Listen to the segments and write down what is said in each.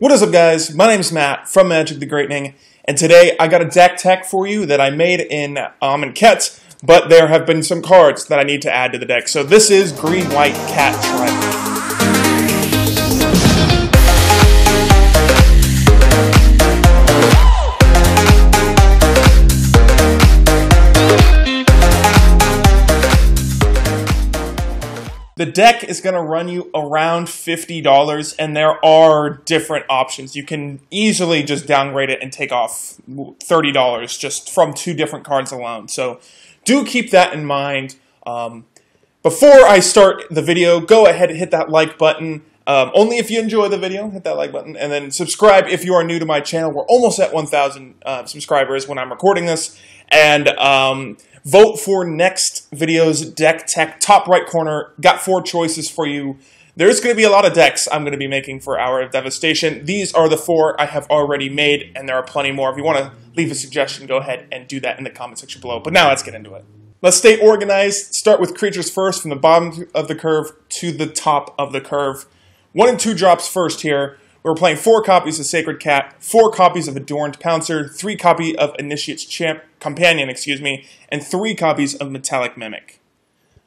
What is up, guys? My name's Matt from Magic the Greatening, and today I got a deck tech for you that I made in amonkhet, but there have been some cards that I need to add to the deck. So this is green-white cat tribal. The deck is going to run you around $50, and there are different options. You can easily just downgrade it and take off $30 just from 2 different cards alone. So do keep that in mind. Before I start the video, go ahead and hit that like button. Only if you enjoy the video, hit that like button. And then subscribe if you are new to my channel. We're almost at 1,000 subscribers when I'm recording this. And vote for next video's deck tech, top right corner. Got 4 choices for you. There's going to be a lot of decks I'm going to be making for Hour of Devastation. These are the 4 I have already made, and there are plenty more. If you want to leave a suggestion, go ahead and do that in the comment section below. But now let's get into it. Let's stay organized. Start with creatures first, from the bottom of the curve to the top of the curve. 1 and 2 drops first here. We're playing 4 copies of Sacred Cat, 4 copies of Adorned Pouncer, 3 copies of Initiate's Companion, and 3 copies of Metallic Mimic.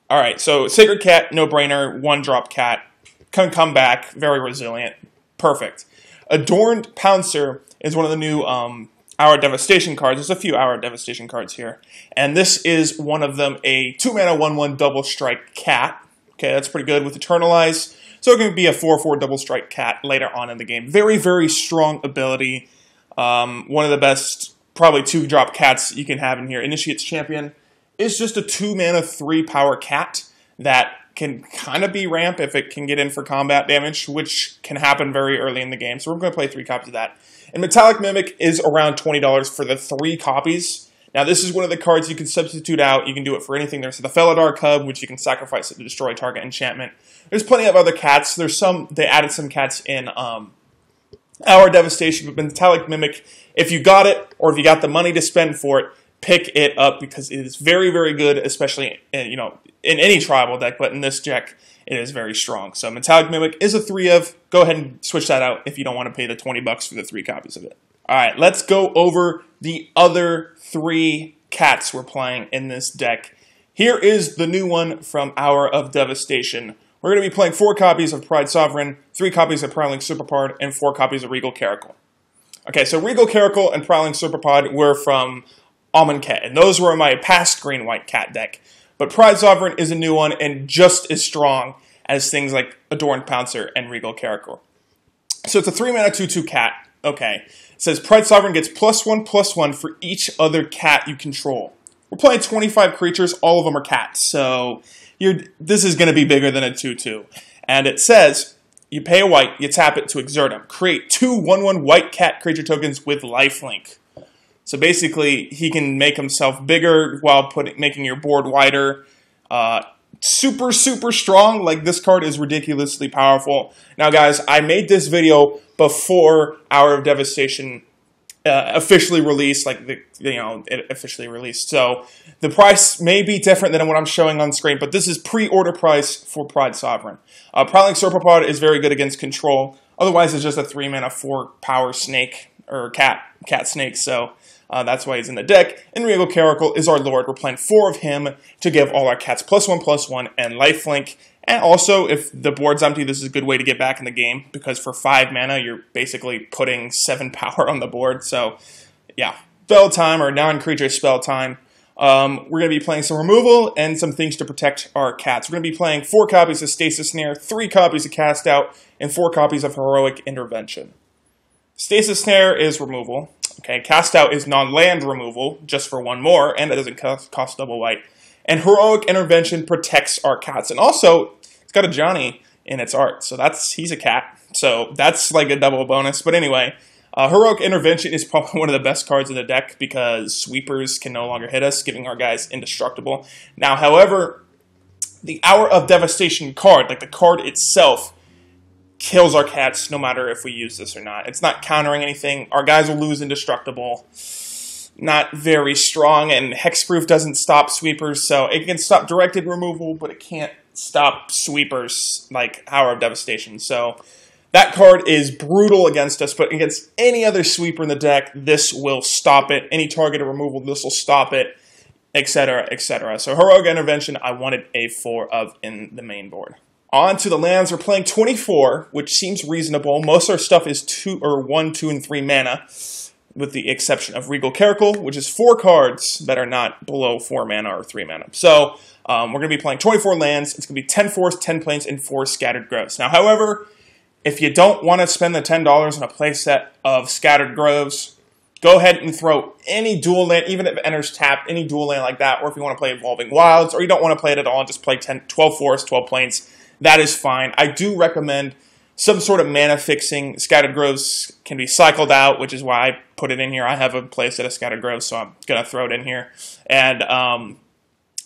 Alright, so Sacred Cat, no-brainer, 1-drop cat. Can come back, very resilient. Perfect. Adorned Pouncer is one of the new Hour of Devastation cards. There's a few Hour of Devastation cards here. And this is one of them, a 2-mana 1/1 double strike cat. Okay, that's pretty good with Eternalize. So it can be a 4/4 double strike cat later on in the game. Very, very strong ability. One of the best, probably 2-drop cats you can have in here. Initiate's Champion is just a 2-mana 3-power cat that can kind of be ramp if it can get in for combat damage, which can happen very early in the game. So we're going to play 3 copies of that. And Metallic Mimic is around $20 for the 3 copies. Now, this is one of the cards you can substitute out. You can do it for anything. There's the Felidar Cub, which you can sacrifice to destroy target enchantment. There's plenty of other cats. They added some cats in Hour of Devastation, but Metallic Mimic, if you got it, or if you got the money to spend for it, pick it up, because it is very, very good, especially in any tribal deck, but in this deck, it is very strong. So Metallic Mimic is a 3 of. Go ahead and switch that out if you don't want to pay the $20 for the 3 copies of it. Alright, let's go over the other 3 cats we're playing in this deck. Here is the new one from Hour of Devastation. We're going to be playing 4 copies of Pride Sovereign, 3 copies of Prowling Serpopard, and 4 copies of Regal Caracal. Okay, so Regal Caracal and Prowling Serpopard were from amonkhet, and those were my past green-white cat deck. But Pride Sovereign is a new one and just as strong as things like Adorned Pouncer and Regal Caracal. So it's a 3-mana 2/2 cat. Okay. It says Pride Sovereign gets +1/+1 for each other cat you control. We're playing 25 creatures, all of them are cats, so this is going to be bigger than a 2/2. And it says, you pay a white, you tap it to exert them. Create 2 1/1 white cat creature tokens with lifelink. So basically, he can make himself bigger while making your board wider. Super, super strong. Like, this card is ridiculously powerful. Now, guys, I made this video before Hour of Devastation officially released, it officially released. So the price may be different than what I'm showing on screen, but this is pre-order price for Pride Sovereign. Prowling Serpopard is very good against control. Otherwise, it's just a 3-mana 4-power snake, or cat snake, so that's why he's in the deck. And Regal Caracal is our lord. We're playing 4 of him to give all our cats +1/+1 and lifelink. And also, if the board's empty, this is a good way to get back in the game, because for 5 mana, you're basically putting 7 power on the board. So, yeah, spell time or non-creature spell time. We're going to be playing some removal and some things to protect our cats. We're going to be playing 4 copies of Stasis Snare, 3 copies of Cast Out, and 4 copies of Heroic Intervention. Stasis Snare is removal. Okay, Cast Out is non-land removal, just for 1 more, and it doesn't cost double white. And Heroic Intervention protects our cats. And also, it's got a Johnny in its art, so he's a cat. So that's like a double bonus. But anyway, Heroic Intervention is probably one of the best cards in the deck, because sweepers can no longer hit us, giving our guys indestructible. Now, however, the Hour of Devastation card, like the card itself, kills our cats no matter if we use this or not. It's not countering anything. Our guys will lose indestructible. Not very strong, and hexproof doesn't stop sweepers, so it can stop directed removal, but it can't stop sweepers like Hour of Devastation. So That card is brutal against us, but against any other sweeper in the deck, this will stop it. Any targeted removal, this will stop it, etc., etc. So Heroic Intervention, I wanted a 4 of in the main board. On to the lands. We're playing 24, which seems reasonable. Most of our stuff is 1, 2, and 3 mana, with the exception of Regal Caracal, which is 4 cards that are not below 4 mana or 3 mana. So we're going to be playing 24 lands. It's going to be 10 forests, 10 plains, and 4 scattered groves. Now, however, if you don't want to spend the $10 on a playset of scattered groves, go ahead and throw any dual land, even if it enters tapped, any dual land like that, or if you want to play Evolving Wilds, or you don't want to play it at all, just play 12 forests, 12 plains, that is fine. I do recommend some sort of mana fixing. Scattered groves can be cycled out, which is why I put it in here. I have a playset of scattered groves, so I'm going to throw it in here. And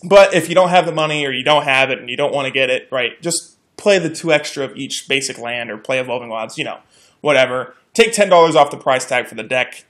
but if you don't have the money, or you don't have it, and you don't want to get it, right, just play the 2 extra of each basic land, or play Evolving Wilds, you know, whatever. Take $10 off the price tag for the deck.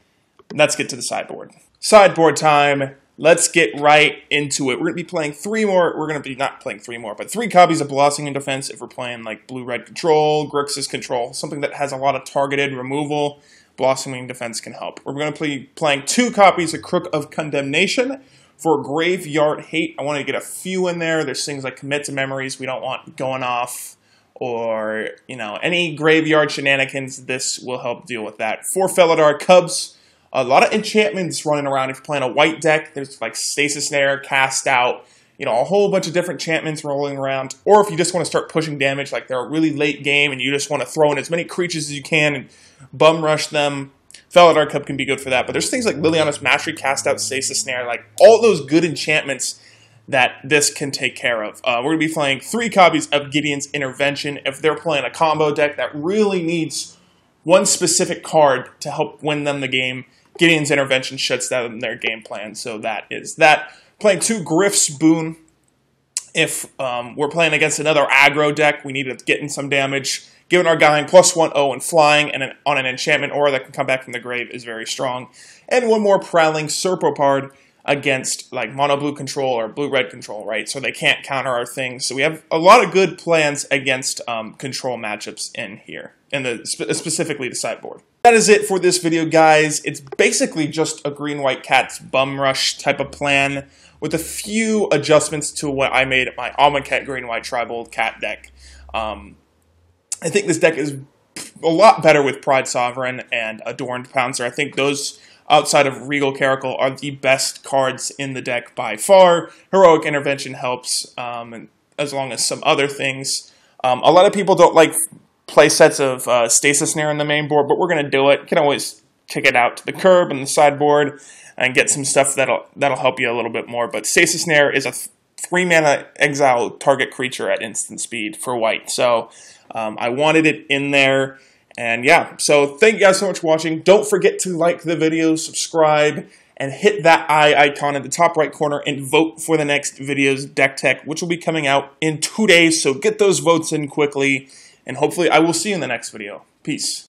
Let's get to the sideboard. Sideboard time. Let's get right into it. We're going to be playing 3 more. We're going to be not playing 3 more, but 3 copies of Blossoming Defense if we're playing like Blue-Red Control, Grixis Control, something that has a lot of targeted removal. Blossoming Defense can help. We're going to be playing 2 copies of Crook of Condemnation. For Graveyard Hate, I want to get a few in there. There's things like Commit to Memories we don't want going off, or, you know, any graveyard shenanigans. This will help deal with that. 4 Felidar Cubs. A lot of enchantments running around. If you're playing a white deck, there's like Stasis, Snare, Cast Out, you know, a whole bunch of different enchantments rolling around. Or if you just want to start pushing damage, like they're a really late game and you just want to throw in as many creatures as you can and bum rush them, Felidar Cub can be good for that. But there's things like Liliana's Mastery, Cast Out, Stasis, Snare, like all those good enchantments that this can take care of. We're going to be playing 3 copies of Gideon's Intervention. If they're playing a combo deck that really needs one specific card to help win them the game, Gideon's Intervention shuts down their game plan. So that is that. Playing 2 Griff's Boon. If we're playing against another aggro deck, we need to get in some damage. Giving our guy +1/+0 and flying and on an enchantment aura that can come back from the grave is very strong. And 1 more Prowling Serpopard against like mono blue control or blue-red control, right? So they can't counter our things. So we have a lot of good plans against control matchups in here, and specifically the sideboard. That is it for this video, guys. It's basically just a green-white cats bum rush type of plan with a few adjustments to what I made at my amonkhet green-white tribal cat deck. I think this deck is a lot better with Pride Sovereign and Adorned Pouncer. I think those, outside of Regal Caracal, are the best cards in the deck by far. Heroic Intervention helps, and as long as some other things. A lot of people don't like play sets of Stasis Snare in the main board, but we're going to do it. You can always kick it out to the curb and the sideboard and get some stuff that'll help you a little bit more. But Stasis Snare is a 3-mana exile target creature at instant speed for white. So I wanted it in there. And yeah, so thank you guys so much for watching. Don't forget to like the video, subscribe, and hit that eye icon in the top right corner and vote for the next video's deck tech, which will be coming out in 2 days. So get those votes in quickly, and hopefully I will see you in the next video. Peace.